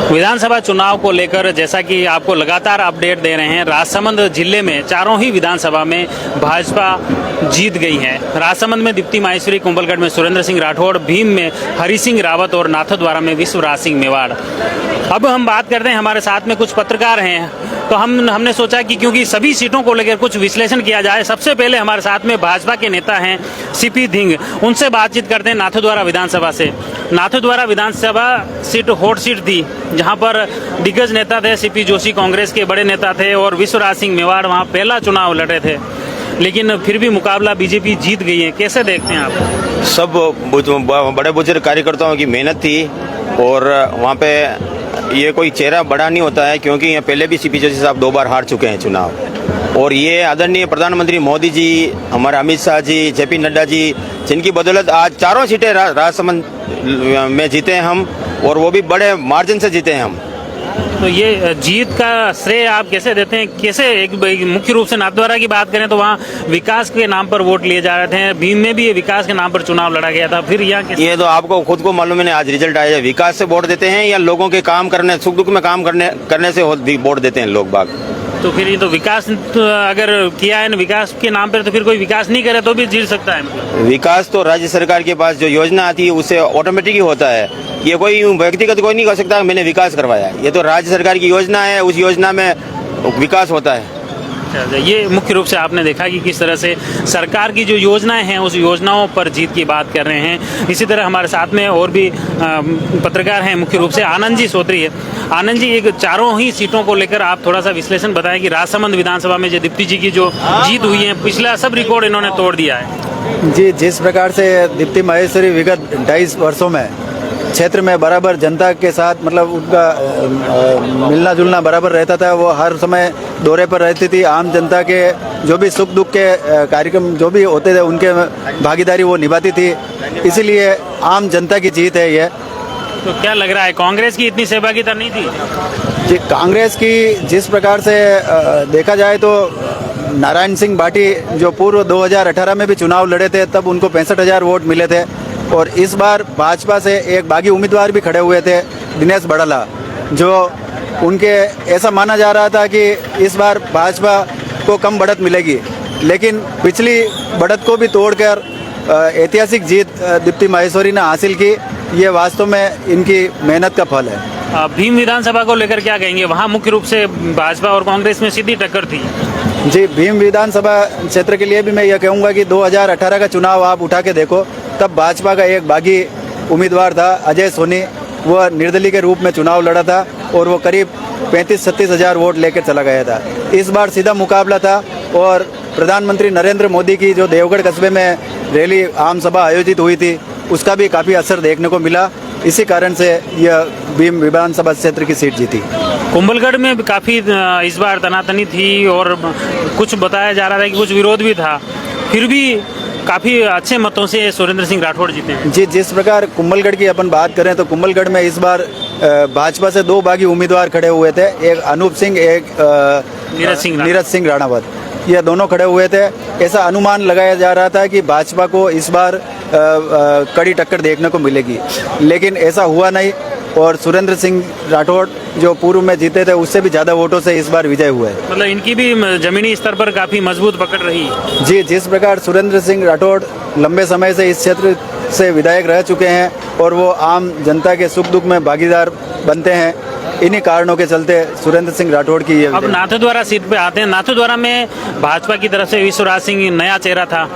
विधानसभा चुनाव को लेकर जैसा कि आपको लगातार अपडेट दे रहे हैं, राजसमंद जिले में चारों ही विधानसभा में भाजपा जीत गई है। राजसमंद में दीप्ति माहेश्वरी, कुंभलगढ़ में सुरेंद्र सिंह राठौड़, भीम में हरि सिंह रावत और नाथद्वारा में विश्वराज सिंह मेवाड़। अब हम बात करते हैं, हमारे साथ में कुछ पत्रकार हैं, तो हमने सोचा कि क्योंकि सभी सीटों को लेकर कुछ विश्लेषण किया जाए। सबसे पहले हमारे साथ में भाजपा के नेता हैं सीपी धिंग, उनसे बातचीत करते हैं नाथद्वारा विधानसभा से। नाथद्वारा विधानसभा सीट हॉट सीट थी, जहां पर दिग्गज नेता थे सीपी जोशी, कांग्रेस के बड़े नेता थे, और विश्वराज सिंह मेवाड़ वहां पहला चुनाव लड़े थे, लेकिन फिर भी मुकाबला बीजेपी जीत गई है। कैसे देखते हैं आप? सब बड़े बुजुर्ग कार्यकर्ताओं की मेहनत थी, और वहाँ पे ये कोई चेहरा बड़ा नहीं होता है, क्योंकि यहाँ पहले भी सीपी जोशी साहब 2 बार हार चुके हैं चुनाव। और ये आदरणीय प्रधानमंत्री मोदी जी, हमारे अमित शाह जी, जेपी नड्डा जी, जिनकी बदौलत आज चारों सीटें राजसमंद में जीते हैं हम, और वो भी बड़े मार्जिन से जीते हैं हम। तो ये जीत का श्रेय आप कैसे देते हैं? कैसे एक मुख्य रूप से नाथद्वारा की बात करें तो वहाँ विकास के नाम पर वोट लिए जा रहे थे, भीम में भी ये विकास के नाम पर चुनाव लड़ा गया था, फिर यहाँ ये तो आपको खुद को मालूम है, आज रिजल्ट आया है। विकास से वोट देते हैं या लोगों के काम करने, सुख दुख में काम करने से वोट देते हैं लोग बाग? तो फिर ये तो विकास अगर किया है विकास के नाम पर, तो फिर कोई विकास नहीं करे तो भी जीत सकता है? विकास तो राज्य सरकार के पास जो योजना आती है उससे ऑटोमेटिक ही होता है। ये कोई व्यक्तिगत कोई नहीं कर सकता मैंने विकास करवाया, ये तो राज्य सरकार की योजना है, उस योजना में विकास होता है। ये मुख्य रूप से आपने देखा कि किस तरह से सरकार की जो योजनाएं हैं उस योजनाओं पर जीत की बात कर रहे हैं। इसी तरह हमारे साथ में और भी पत्रकार हैं, मुख्य रूप से आनंद जी सोत्री है। आनंद जी, एक चारों ही सीटों को लेकर आप थोड़ा सा विश्लेषण बताएं कि राजसमंद विधानसभा में जो दीप्ति जी की जो जीत हुई है, पिछला सब रिकॉर्ड इन्होंने तोड़ दिया है। जी, जिस प्रकार से दीप्ति माहेश्वरी विगत 2.5 वर्षों में क्षेत्र में बराबर जनता के साथ मतलब उनका मिलना जुलना बराबर रहता था, वो हर समय दौरे पर रहती थी, आम जनता के जो भी सुख दुख के कार्यक्रम जो भी होते थे उनके भागीदारी वो निभाती थी, इसीलिए आम जनता की जीत है ये। तो क्या लग रहा है, कांग्रेस की इतनी सहभागिता नहीं थी? जी, कांग्रेस की जिस प्रकार से देखा जाए तो नारायण सिंह भाटी जो पूर्व 2018 में भी चुनाव लड़े थे, तब उनको 65,000 वोट मिले थे, और इस बार भाजपा से एक बागी उम्मीदवार भी खड़े हुए थे, दिनेश बड़ाला, जो उनके ऐसा माना जा रहा था कि इस बार भाजपा को कम बढ़त मिलेगी, लेकिन पिछली बढ़त को भी तोड़कर ऐतिहासिक जीत दीप्ति माहेश्वरी ने हासिल की। ये वास्तव में इनकी मेहनत का फल है। भीम विधानसभा को लेकर क्या कहेंगे? वहाँ मुख्य रूप से भाजपा और कांग्रेस में सीधी टक्कर थी। जी, भीम विधानसभा क्षेत्र के लिए भी मैं यह कहूँगा कि 2018 का चुनाव आप उठा के देखो, तब भाजपा का एक बागी उम्मीदवार था अजय सोनी, वह निर्दलीय के रूप में चुनाव लड़ा था, और वो करीब 35-36 हज़ार वोट लेकर चला गया था। इस बार सीधा मुकाबला था, और प्रधानमंत्री नरेंद्र मोदी की जो देवगढ़ कस्बे में रैली आम सभा आयोजित हुई थी, उसका भी काफ़ी असर देखने को मिला। इसी कारण से यह भीम विधानसभा क्षेत्र की सीट जीती। कुंभलगढ़ में काफ़ी इस बार तनातनी थी, और कुछ बताया जा रहा था कि कुछ विरोध भी था, फिर भी काफ़ी अच्छे मतों से सुरेंद्र सिंह राठौड़ जीते हैं। जी, जिस प्रकार कुंभलगढ़ की अपन बात करें तो कुंभलगढ़ में इस बार भाजपा से 2 बागी उम्मीदवार खड़े हुए थे, एक अनूप सिंह, एक नीरज सिंह राणावत, ये दोनों खड़े हुए थे। ऐसा अनुमान लगाया जा रहा था कि भाजपा को इस बार कड़ी टक्कर देखने को मिलेगी, लेकिन ऐसा हुआ नहीं, और सुरेंद्र सिंह राठौड़ जो पूर्व में जीते थे उससे भी ज़्यादा वोटों से इस बार विजय हुए। मतलब इनकी भी जमीनी स्तर पर काफ़ी मजबूत पकड़ रही। जी, जिस प्रकार सुरेंद्र सिंह राठौड़ लंबे समय से इस क्षेत्र से विधायक रह चुके हैं, और वो आम जनता के सुख दुख में भागीदार बनते हैं, इन्हीं कारणों के चलते सुरेंद्र सिंह राठौड़ की ये। अब नाथद्वारा सीट पे आते हैं। नाथद्वारा में भाजपा की तरफ से विश्वराज सिंह नया चेहरा था,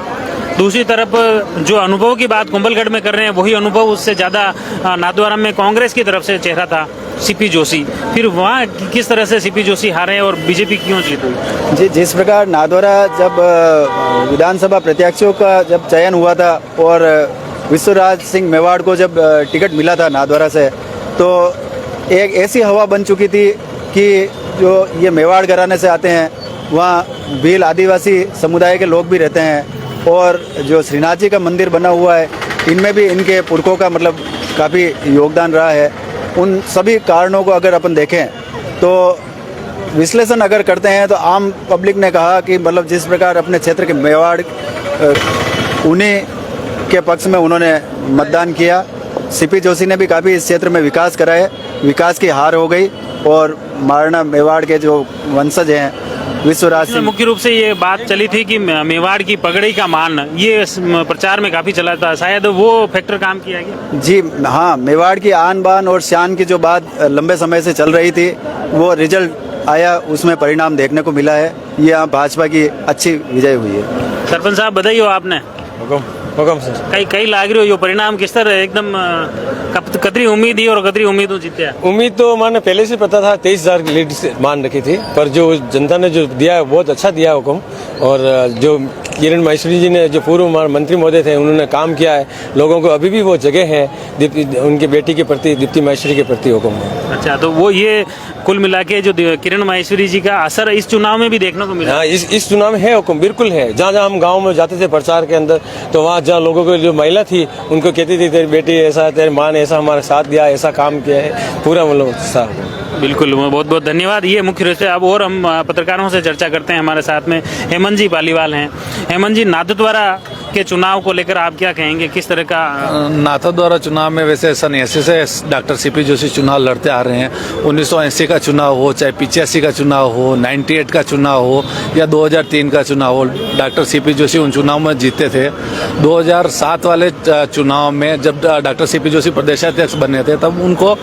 दूसरी तरफ जो अनुभव की बात कुंभलगढ़ में कर रहे हैं वही अनुभव उससे ज़्यादा नाथद्वारा में कांग्रेस की तरफ से चेहरा था सीपी जोशी। फिर वहाँ किस तरह से सीपी जोशी हारे और बीजेपी क्यों जीत हुई? जी, जिस प्रकार नाथद्वारा जब विधानसभा प्रत्याशियों का जब चयन हुआ था, और विश्वराज सिंह मेवाड़ को जब टिकट मिला था नाथद्वारा से, तो एक ऐसी हवा बन चुकी थी कि जो ये मेवाड़ घराने से आते हैं, वहाँ भील आदिवासी समुदाय के लोग भी रहते हैं, और जो श्रीनाथ जी का मंदिर बना हुआ है, इनमें भी इनके पुरखों का मतलब काफ़ी योगदान रहा है। उन सभी कारणों को अगर अपन देखें तो विश्लेषण अगर करते हैं तो आम पब्लिक ने कहा कि मतलब जिस प्रकार अपने क्षेत्र के मेवाड़ उन्हीं के पक्ष में उन्होंने मतदान किया, सीपी जोशी ने भी काफ़ी इस क्षेत्र में विकास करा है। विकास की हार हो गई और महाराणा मेवाड़ के जो वंशज हैं विश्वराज इसमें सिंह, मुख्य रूप से ये बात चली थी कि मेवाड़ की पगड़ी का मान, ये प्रचार में काफी चला था, शायद वो फैक्टर काम किया गया। जी हाँ, मेवाड़ की आन बान और शान की जो बात लंबे समय से चल रही थी, वो रिजल्ट आया, उसमें परिणाम देखने को मिला है। ये यहाँ भाजपा की अच्छी विजय हुई है। सरपंच साहब बधाई हो आपने। हुकम सर। कई लाग रही हो, ये परिणाम किस तरह एकदम कतरी उम्मीद ही और कतरी उम्मीद जीते। उम्मीद तो मैंने पहले से पता था, 23,000 की लीड से मान रखी थी, पर जो जनता ने जो दिया है बहुत अच्छा दिया हुकम। और जो किरण माहेश्वरी जी ने, जो पूर्व मंत्री महोदय थे, उन्होंने काम किया है। लोगों को अभी भी वो जगह है उनके बेटी के प्रति, दीप्ति माहेश्वरी के प्रति हुकम। अच्छा, तो वो ये कुल मिला के जो किरण माहेश्वरी जी का असर इस चुनाव में भी देखने को मिला। हाँ, इस चुनाव में है हुकम, बिल्कुल है। जहाँ जहाँ हम गाँव में जाते थे प्रचार के अंदर, तो वहाँ जहाँ लोगों को जो महिला थी उनको कहती थी तेरी बेटी ऐसा, तेरी माँ ने ऐसा हमारा साथ दिया, ऐसा काम किया है, पूरा मतलब। बिल्कुल, बहुत बहुत धन्यवाद। ये मुख्य रूप से अब और हम पत्रकारों से चर्चा करते हैं। हमारे साथ में हेमंत जी पालीवाल हैं। हेमंत जी, नाथद्वारा के चुनाव को लेकर आप क्या कहेंगे, किस तरह का? नाथद्वारा चुनाव में वैसे सन 80 से डॉक्टर सीपी जोशी चुनाव लड़ते आ रहे हैं। 1980 का चुनाव हो, चाहे 85 का चुनाव हो, 98 का चुनाव हो या 2003 का चुनाव हो, डॉक्टर सीपी जोशी उन चुनाव में जीते थे। 2007 वाले चुनाव में जब डॉक्टर सीपी जोशी प्रदेशाध्यक्ष बने थे, तब उनको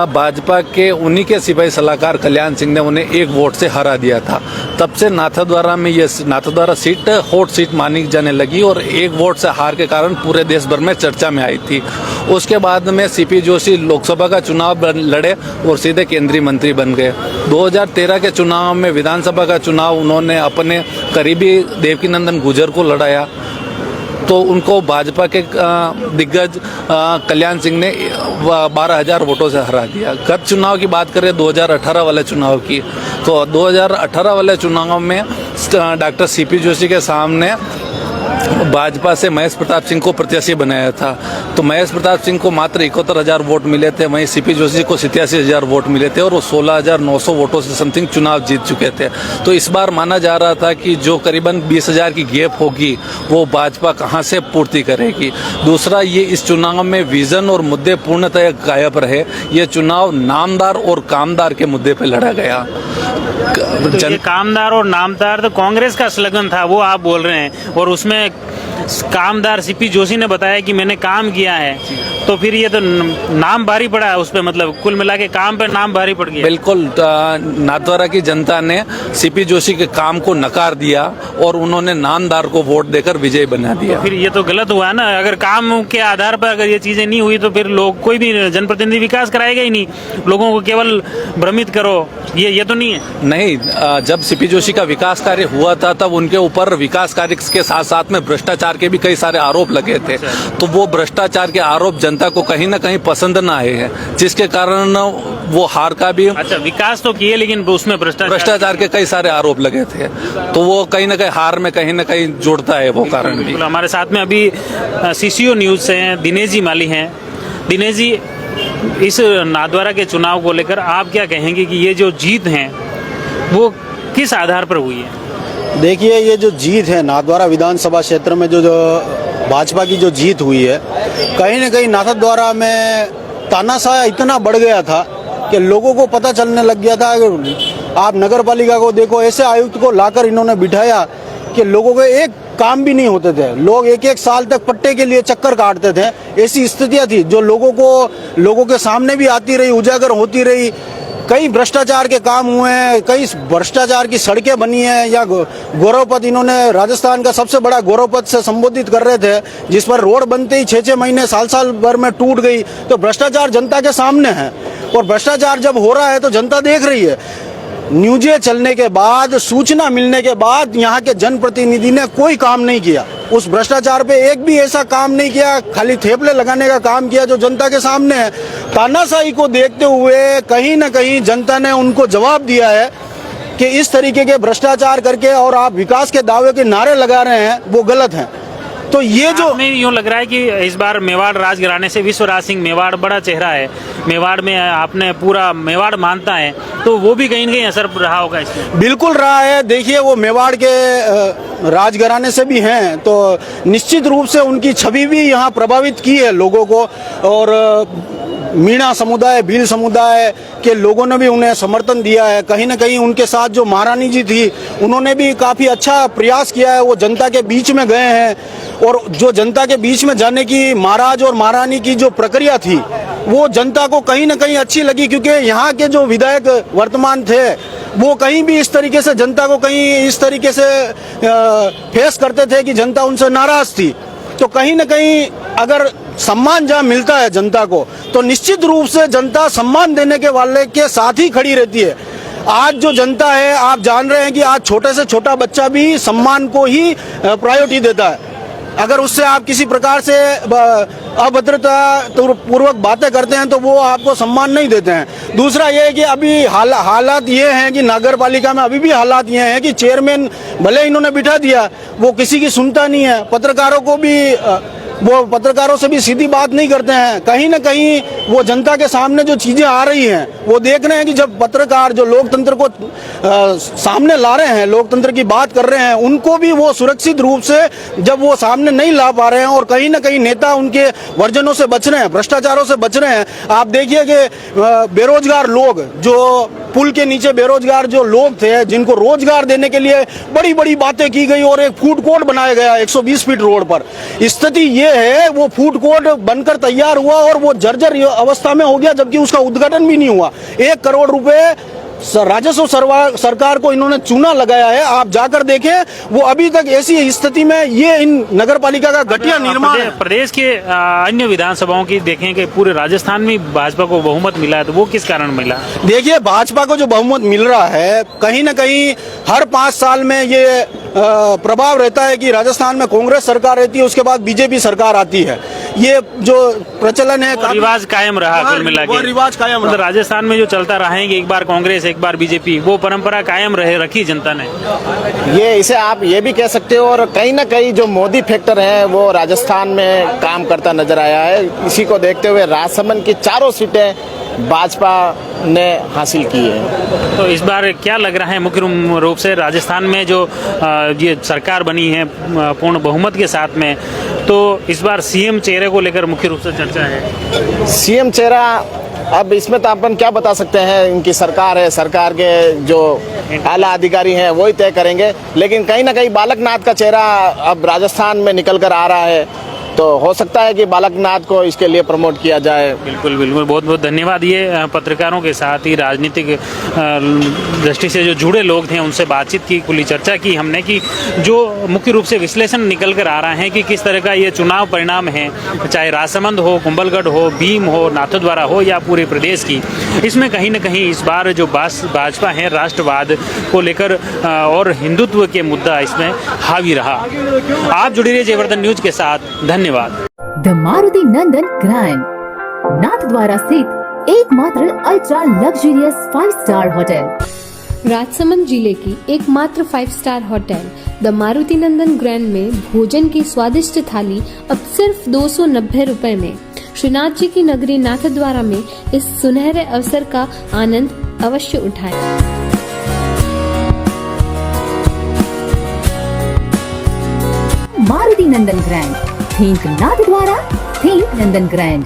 भाजपा के उन्हीं के सिपाही सलाहकार कल्याण सिंह ने उन्हें 1 वोट से हरा दिया था। तब से नाथद्वारा में ये नाथद्वारा सीट हॉट सीट मानी जाने लगी और 1 वोट से हार के कारण पूरे देश भर में चर्चा में आई थी। उसके बाद में सीपी जोशी लोकसभा का चुनाव लड़े और सीधे केंद्रीय मंत्री बन गए। 2013 के चुनाव में विधानसभा का चुनाव उन्होंने अपने करीबी देवकीनंदन गुर्जर को लड़ाया, तो उनको भाजपा के दिग्गज कल्याण सिंह ने 12,000 वोटों से हरा दिया। गत चुनाव की बात करें 2018 वाले चुनाव की, तो 2018 वाले चुनाव में डॉक्टर सीपी जोशी के सामने भाजपा से महेश प्रताप सिंह को प्रत्याशी बनाया था, तो महेश प्रताप सिंह को मात्र 71,000 वोट मिले थे। वहीं सीपी जोशी को 87,000 वोट मिले थे और वो 16,900 वोटों से समथिंग चुनाव जीत चुके थे। तो इस बार माना जा रहा था कि जो करीबन 20,000 की गैप होगी वो भाजपा कहां से पूर्ति करेगी। दूसरा, ये इस चुनाव में विजन और मुद्दे पूर्णतः गायब रहे। ये चुनाव नामदार और कामदार के मुद्दे पर लड़ा गया। तो ये कामदार और नामदार तो कांग्रेस का स्लोगन था, वो आप बोल रहे हैं, और उसमें कामदार सीपी जोशी ने बताया कि मैंने काम किया है, तो फिर ये तो नाम भारी पड़ा है उस पे, मतलब कुल मिला के काम पे नाम भारी पड़ गया। बिल्कुल, नाथद्वारा की जनता ने सीपी जोशी के काम को नकार दिया और उन्होंने नामदार को वोट देकर विजय बना दिया। तो फिर ये तो गलत हुआ ना। अगर काम के आधार पर अगर ये चीजें नहीं हुई तो फिर लोग, कोई भी जनप्रतिनिधि विकास कराएगा ही नहीं, लोगों को केवल भ्रमित करो, ये तो नहीं है। नहीं, जब सीपी जोशी का विकास कार्य हुआ था तब उनके ऊपर विकास कार्य के साथ साथ में भ्रष्टाचार के भी कई सारे आरोप लगे थे। तो वो भ्रष्टाचार के आरोप जनता को कहीं ना कहीं पसंद ना आए हैं, जिसके कारण वो हार का भी। अच्छा, विकास तो किए लेकिन उसमें भ्रष्टाचार के कई सारे आरोप लगे थे, तो वो कहीं ना कहीं हार में कहीं ना कहीं जुड़ता है वो कारण भी। हमारे साथ में अभी सीसीओ न्यूज से हैं दिनेश जी माली हैं। दिनेश जी, इस नाथद्वारा के चुनाव को लेकर आप क्या कहेंगे कि ये जो जीत है वो किस आधार पर हुई है? देखिए, ये जो जीत है नाथद्वारा विधानसभा क्षेत्र में, जो भाजपा की जो जीत हुई है, कहीं न कहीं नाथद्वारा में तानाशाह इतना बढ़ गया था कि लोगों को पता चलने लग गया था। आप नगर पालिका को देखो, ऐसे आयुक्त को लाकर इन्होंने बिठाया कि लोगों के एक काम भी नहीं होते थे। लोग 1-1 साल तक पट्टे के लिए चक्कर काटते थे। ऐसी स्थितियां थी जो लोगों के सामने भी आती रही, उजागर होती रही। कई भ्रष्टाचार के काम हुए हैं, कई भ्रष्टाचार की सड़कें बनी हैं, या गौरवपथ, इन्होंने राजस्थान का सबसे बड़ा गौरवपथ से संबोधित कर रहे थे, जिस पर रोड बनते ही 6-6 महीने, साल भर में टूट गई। तो भ्रष्टाचार जनता के सामने है, और भ्रष्टाचार जब हो रहा है तो जनता देख रही है। न्यूज़ें चलने के बाद, सूचना मिलने के बाद यहाँ के जनप्रतिनिधि ने कोई काम नहीं किया। उस भ्रष्टाचार पे एक भी ऐसा काम नहीं किया, खाली थेपले लगाने का काम किया जो जनता के सामने है। तानाशाही को देखते हुए कहीं ना कहीं जनता ने उनको जवाब दिया है कि इस तरीके के भ्रष्टाचार करके और आप विकास के दावे के नारे लगा रहे हैं, वो गलत हैं। तो ये जो हमें यूँ लग रहा है कि इस बार मेवाड़ राजघराने से विश्वराज सिंह मेवाड़ बड़ा चेहरा है, मेवाड़ में आपने पूरा मेवाड़ मानता है, तो वो भी कहीं ना कहीं असर रहा होगा इसमें। बिल्कुल रहा है। देखिए वो मेवाड़ के राजघराने से भी हैं, तो निश्चित रूप से उनकी छवि भी यहाँ प्रभावित की है लोगों को, और मीणा समुदाय, भील समुदाय के लोगों ने भी उन्हें समर्थन दिया है। कहीं ना कहीं उनके साथ जो महारानी जी थी उन्होंने भी काफ़ी अच्छा प्रयास किया है, वो जनता के बीच में गए हैं, और जो जनता के बीच में जाने की महाराज और महारानी की जो प्रक्रिया थी वो जनता को कहीं ना कहीं अच्छी लगी, क्योंकि यहाँ के जो विधायक वर्तमान थे वो कहीं भी इस तरीके से जनता को कहीं इस तरीके से फेस करते थे कि जनता उनसे नाराज थी। तो कहीं ना कहीं अगर सम्मान जहाँ मिलता है जनता को, तो निश्चित रूप से जनता सम्मान देने के वाले के साथ ही खड़ी रहती है। आज जो जनता है, आप जान रहे हैं कि आज छोटे से छोटा बच्चा भी सम्मान को ही प्रायोरिटी देता है। अगर उससे आप किसी प्रकार से अभद्रता पूर्वक बातें करते हैं तो वो आपको सम्मान नहीं देते हैं। दूसरा ये है कि अभी हालात ये हैं कि नगर पालिका में अभी भी हालात ये हैं कि चेयरमैन भले इन्होंने बिठा दिया, वो किसी की सुनता नहीं है। पत्रकारों से भी सीधी बात नहीं करते हैं। कहीं ना कहीं वो जनता के सामने जो चीजें आ रही हैं वो देख रहे हैं कि जब पत्रकार जो लोकतंत्र को सामने ला रहे हैं, लोकतंत्र की बात कर रहे हैं, उनको भी वो सुरक्षित रूप से जब वो सामने नहीं ला पा रहे हैं, और कहीं ना कहीं नेता उनके वर्जनों से बच रहे हैं, भ्रष्टाचारों से बच रहे हैं। आप देखिए कि बेरोजगार लोग, जो पुल के नीचे बेरोजगार जो लोग थे, जिनको रोजगार देने के लिए बड़ी बड़ी बातें की गई और एक फूड कोर्ट बनाया गया 120 फीट रोड पर। स्थिति ये है, वो फूड कोर्ट बनकर तैयार हुआ और वो जर्जर अवस्था में हो गया, जबकि उसका उद्घाटन भी नहीं हुआ। 1 करोड़ रुपए राजस्व सरकार को इन्होंने चूना लगाया है। आप जाकर देखें, वो अभी तक ऐसी स्थिति में ये इन नगर पालिका का घटिया निर्माण है। प्रदेश के अन्य विधानसभाओं की देखें कि पूरे राजस्थान में भाजपा को बहुमत मिला है, तो वो किस कारण मिला? देखिए, भाजपा को जो बहुमत मिल रहा है, कहीं ना कहीं हर 5 साल में ये प्रभाव रहता है कि राजस्थान में कांग्रेस सरकार रहती है, उसके बाद बीजेपी सरकार आती है। ये जो प्रचलन है, रिवाज कायम रहा कुल मिला के। रिवाज कायम रहा। राजस्थान में जो चलता रहा है कि एक बार कांग्रेस एक बार बीजेपी, वो परंपरा कायम रखी जनता ने। ये इसे आप ये भी कह सकते हो, और कहीं ना कहीं जो मोदी फैक्टर है वो राजस्थान में काम करता नजर आया है। इसी को देखते हुए राजसमंद की 4 सीटें भाजपा ने हासिल की है। तो इस बार क्या लग रहा है मुख्य रूप से राजस्थान में जो ये सरकार बनी है पूर्ण बहुमत के साथ में, तो इस बार सीएम चेहरे को लेकर मुख्य रूप से चर्चा है। सीएम चेहरा, अब इसमें तो अपन क्या बता सकते हैं, इनकी सरकार है, सरकार के जो आला अधिकारी हैं वही तय करेंगे। लेकिन कहीं ना कहीं बालकनाथ का चेहरा अब राजस्थान में निकल कर आ रहा है, तो हो सकता है कि बालकनाथ को इसके लिए प्रमोट किया जाए। बिल्कुल बिल्कुल, बहुत बहुत धन्यवाद। ये पत्रकारों के साथ ही राजनीतिक दृष्टि से जो जुड़े लोग थे उनसे बातचीत की, खुली चर्चा की हमने, कि जो मुख्य रूप से विश्लेषण निकल कर आ रहा है कि किस तरह का ये चुनाव परिणाम है, चाहे राजसमंद हो, कुंभलगढ़ हो, भीम हो, नाथद्वारा हो या पूरे प्रदेश की। इसमें कहीं ना कहीं इस बार जो भाजपा है राष्ट्रवाद को लेकर और हिंदुत्व के मुद्दा इसमें हावी रहा। आप जुड़े रहिए जयवर्धन न्यूज के साथ। धन्यवाद। The Maruti Nandan grand, Nathdwara स्थित एकमात्र ultra luxurious 5 star hotel. Rajsamand जिले की एकमात्र 5 star hotel the Maruti Nandan grand में भोजन की स्वादिष्ट थाली अब सिर्फ 290 रुपए में। श्रीनाथ जी की नगरी नाथद्वारा में इस सुनहरे अवसर का आनंद अवश्य उठाएं। मारुति नंदन ग्रैंड, थिंक नाथद्वारा, थिंक नंदन ग्रैंड।